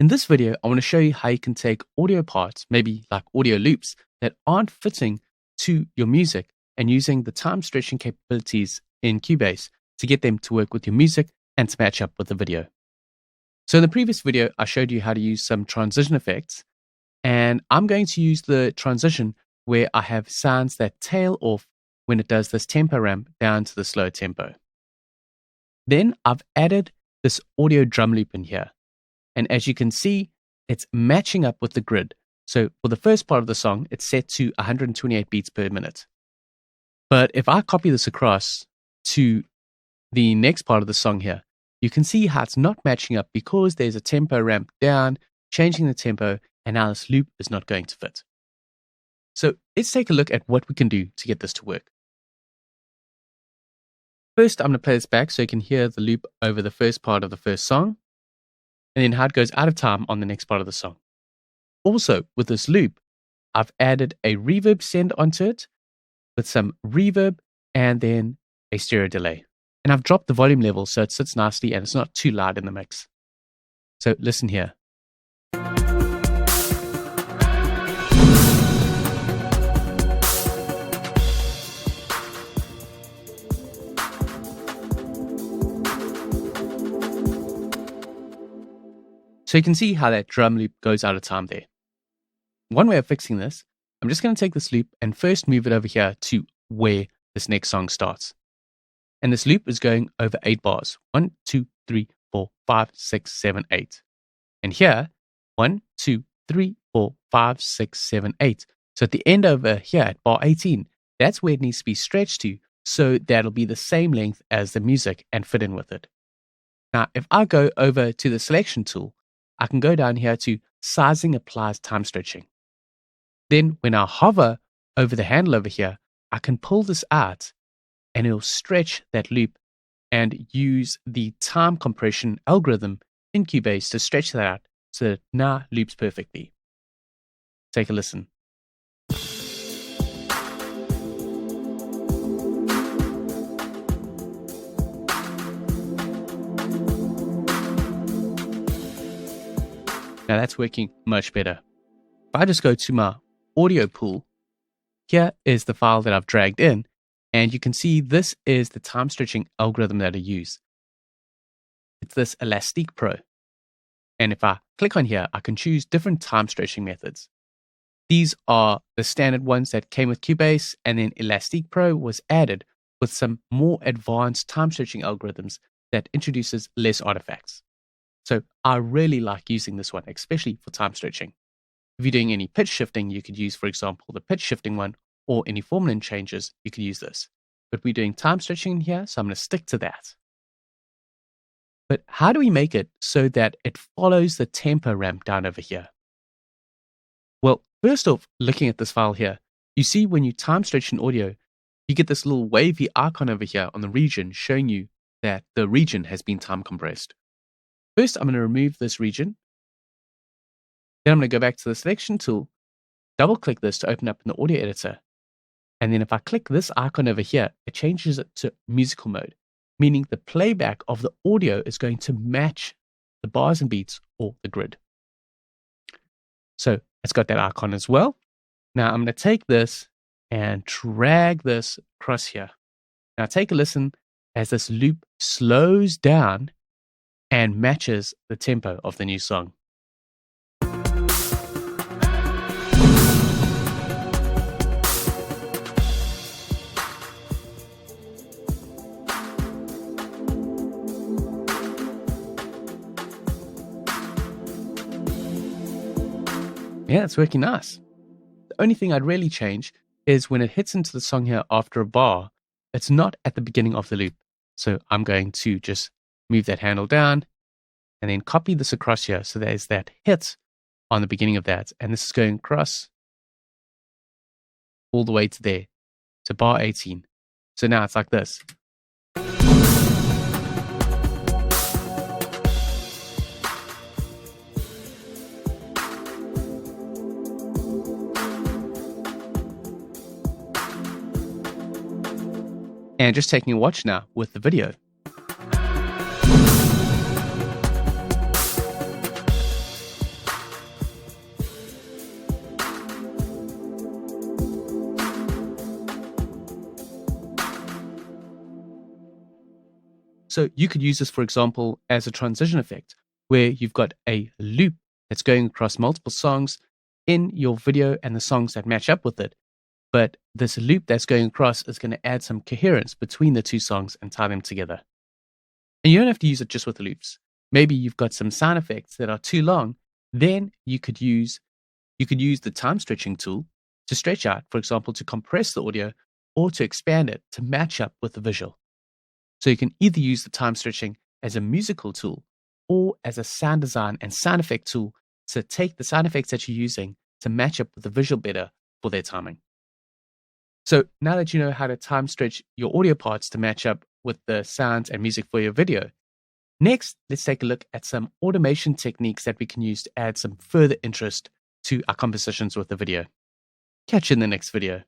In this video, I want to show you how you can take audio parts, maybe like audio loops, that aren't fitting to your music and using the time stretching capabilities in Cubase to get them to work with your music and to match up with the video. So in the previous video, I showed you how to use some transition effects, and I'm going to use the transition where I have sounds that tail off when it does this tempo ramp down to the slow tempo. Then I've added this audio drum loop in here. And as you can see, it's matching up with the grid. So for the first part of the song, it's set to 128 beats per minute. But if I copy this across to the next part of the song here, you can see how it's not matching up because there's a tempo ramp down, changing the tempo, and now this loop is not going to fit. So let's take a look at what we can do to get this to work. First, I'm going to play this back so you can hear the loop over the first part of the first song, and then how it goes out of time on the next part of the song. Also, with this loop, I've added a reverb send onto it with some reverb and then a stereo delay. And I've dropped the volume level so it sits nicely and it's not too loud in the mix. So listen here. So you can see how that drum loop goes out of time there. One way of fixing this, I'm just going to take this loop and first move it over here to where this next song starts. And this loop is going over 8 bars. 1, 2, 3, 4, 5, 6, 7, 8. And here, 1, 2, 3, 4, 5, 6, 7, 8. So at the end over here at bar 18, that's where it needs to be stretched to, so that'll be the same length as the music and fit in with it. Now, if I go over to the selection tool, I can go down here to Sizing Applies Time Stretching. Then when I hover over the handle over here, I can pull this out and it'll stretch that loop and use the time compression algorithm in Cubase to stretch that out so that it now loops perfectly. Take a listen. Now that's working much better. If I just go to my audio pool, here is the file that I've dragged in, and you can see this is the time stretching algorithm that I use. It's this Elastic Pro. And if I click on here, I can choose different time stretching methods. These are the standard ones that came with Cubase, and then Elastic Pro was added with some more advanced time stretching algorithms that introduces less artifacts. So I really like using this one, especially for time stretching. If you're doing any pitch shifting, you could use, for example, the pitch shifting one, or any formula changes, you could use this. But we're doing time stretching here, so I'm going to stick to that. But how do we make it so that it follows the tempo ramp down over here? Well, first off, looking at this file here, you see when you time stretch an audio, you get this little wavy icon over here on the region showing you that the region has been time compressed. First, I'm going to remove this region. Then I'm going to go back to the selection tool, double click this to open up in the audio editor. And then if I click this icon over here, it changes it to musical mode, meaning the playback of the audio is going to match the bars and beats or the grid. So it's got that icon as well. Now I'm going to take this and drag this across here. Now take a listen as this loop slows down and matches the tempo of the new song. Yeah, it's working nice. The only thing I'd really change is when it hits into the song here after a bar, it's not at the beginning of the loop. So I'm going to just move that handle down and then copy this across here. So there's that hit on the beginning of that. And this is going across all the way to there, to bar 18. So now it's like this. And just taking a watch now with the video. So you could use this, for example, as a transition effect, where you've got a loop that's going across multiple songs in your video and the songs that match up with it. But this loop that's going across is going to add some coherence between the two songs and tie them together. And you don't have to use it just with the loops. Maybe you've got some sound effects that are too long. Then you could use the time stretching tool to stretch out, for example, to compress the audio or to expand it to match up with the visual. So you can either use the time stretching as a musical tool or as a sound design and sound effect tool to take the sound effects that you're using to match up with the visual better for their timing. So now that you know how to time stretch your audio parts to match up with the sounds and music for your video, next, let's take a look at some automation techniques that we can use to add some further interest to our compositions with the video. Catch you in the next video.